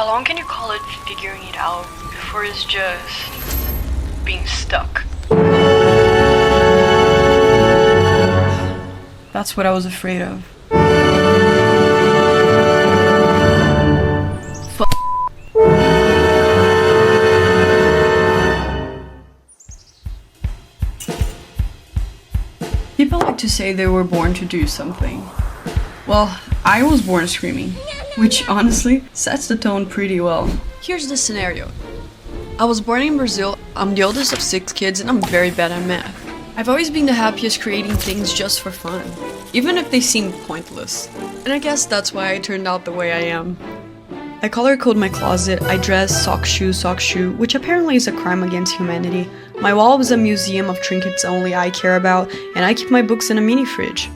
how long can you call it figuring it out before it's just being stuck? That's what I was afraid of. People like to say they were born to do something. Well, I was born screaming, which honestly sets the tone pretty well. Here's the scenario. I was born in Brazil, I'm the oldest of 6 kids, and I'm very bad at math. I've always been the happiest creating things just for fun, even if they seem pointless. And I guess that's why I turned out the way I am. I color code my closet, I dress sock shoe, which apparently is a crime against humanity. My wall is a museum of trinkets only I care about, and I keep my books in a mini fridge.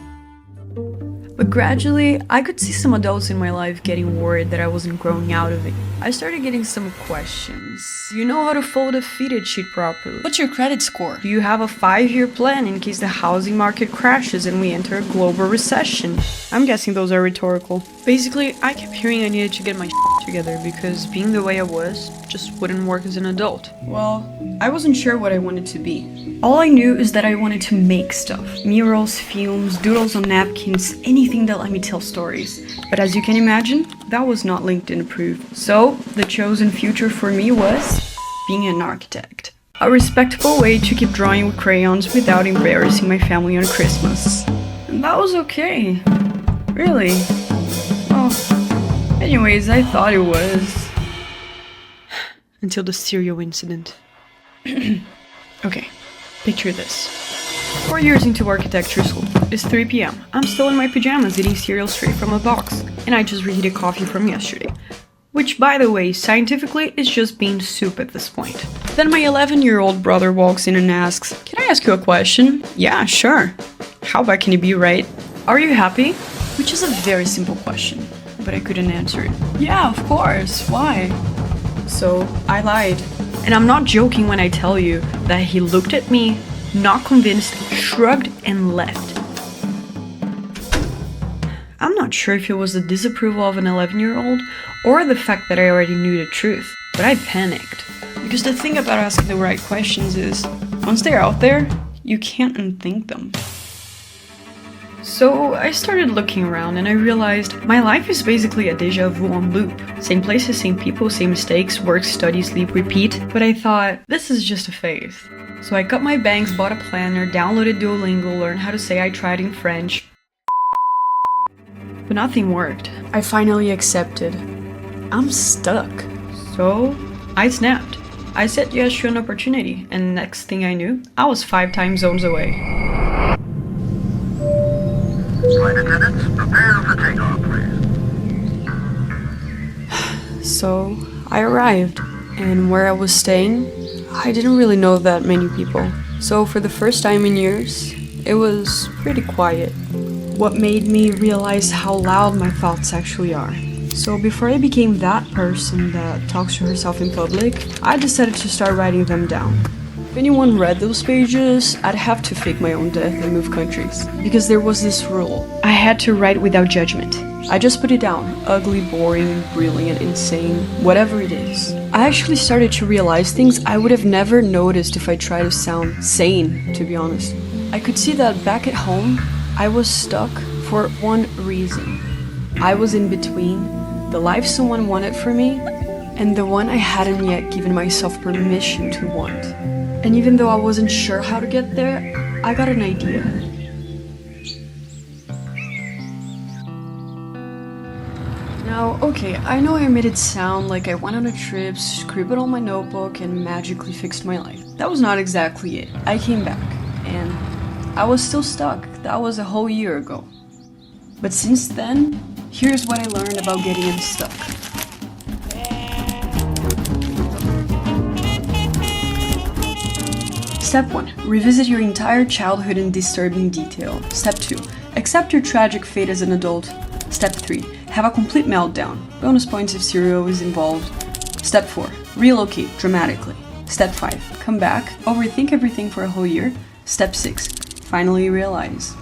But gradually, I could see some adults in my life getting worried that I wasn't growing out of it. I started getting some questions. Do you know how to fold a fitted sheet properly? What's your credit score? Do you have a 5-year plan in case the housing market crashes and we enter a global recession? I'm guessing those are rhetorical. Basically, I kept hearing I needed to get my shit together because being the way I was just wouldn't work as an adult. Well, I wasn't sure what I wanted to be. All I knew is that I wanted to make stuff. Murals, films, doodles on napkins, anything that let me tell stories. But as you can imagine, that was not LinkedIn approved. So, the chosen future for me was being an architect. A respectable way to keep drawing with crayons without embarrassing my family on Christmas. And that was okay. Really. Well, anyways, I thought it was. Until the cereal incident. Okay. Picture this. 4 years into architecture school. It's 3 p.m. I'm still in my pajamas eating cereal straight from a box. And I just reheated coffee from yesterday. Which, by the way, scientifically is just bean soup at this point. Then my 11-year-old brother walks in and asks, "Can I ask you a question?" "Yeah, sure." "How bad can it be, right?" "Are you happy?" Which is a very simple question, but I couldn't answer it. "Yeah, of course. Why?" So I lied. And I'm not joking when I tell you that he looked at me, not convinced, shrugged, and left. I'm not sure if it was the disapproval of an 11-year-old or the fact that I already knew the truth, but I panicked. Because the thing about asking the right questions is, once they're out there, you can't unthink them. So I started looking around and I realized my life is basically a deja vu on loop. Same places, same people, same mistakes, work, study, sleep, repeat. But I thought, this is just a phase. So I cut my bangs, bought a planner, downloaded Duolingo, learned how to say I tried in French. But nothing worked. I finally accepted. I'm stuck. So I snapped. I said yes to an opportunity, and next thing I knew, I was 5 time zones away. Flight attendants, prepare for takeoff, please. So I arrived, and where I was staying, I didn't really know that many people. So for the first time in years, it was pretty quiet. What made me realize how loud my thoughts actually are. So before I became that person that talks to herself in public, I decided to start writing them down. If anyone read those pages, I'd have to fake my own death and move countries. Because there was this rule. I had to write without judgment. I just put it down. Ugly, boring, brilliant, insane, whatever it is. I actually started to realize things I would have never noticed if I tried to sound sane, to be honest. I could see that back at home, I was stuck for one reason. I was in between the life someone wanted for me and the one I hadn't yet given myself permission to want. And even though I wasn't sure how to get there, I got an idea. Now, okay, I know I made it sound like I went on a trip, scribbled on my notebook, and magically fixed my life. That was not exactly it. I came back, and I was still stuck. That was a whole year ago. But since then, here's what I learned about getting unstuck. Step 1. Revisit your entire childhood in disturbing detail. Step 2. Accept your tragic fate as an adult. Step 3. Have a complete meltdown. Bonus points if cereal is involved. Step 4. Relocate dramatically. Step 5. Come back, overthink everything for a whole year. Step 6. Finally realize.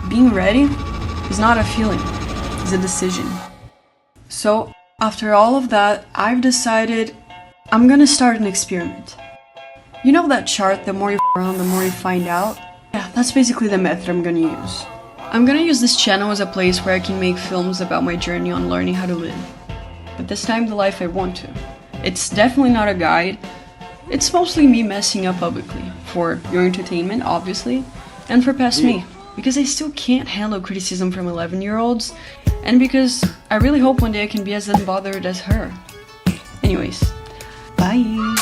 Being ready is not a feeling, it's a decision. So, After all of that, I've decided I'm gonna start an experiment. You know that chart, the more you f around, the more you find out? Yeah, that's basically the method I'm gonna use. I'm gonna use this channel as a place where I can make films about my journey on learning how to live. But this time the life I want to. It's definitely not a guide. It's mostly me messing up publicly. For your entertainment, obviously. And for past me. Because I still can't handle criticism from 11-year-olds. And because I really hope one day I can be as unbothered as her. Anyways, bye!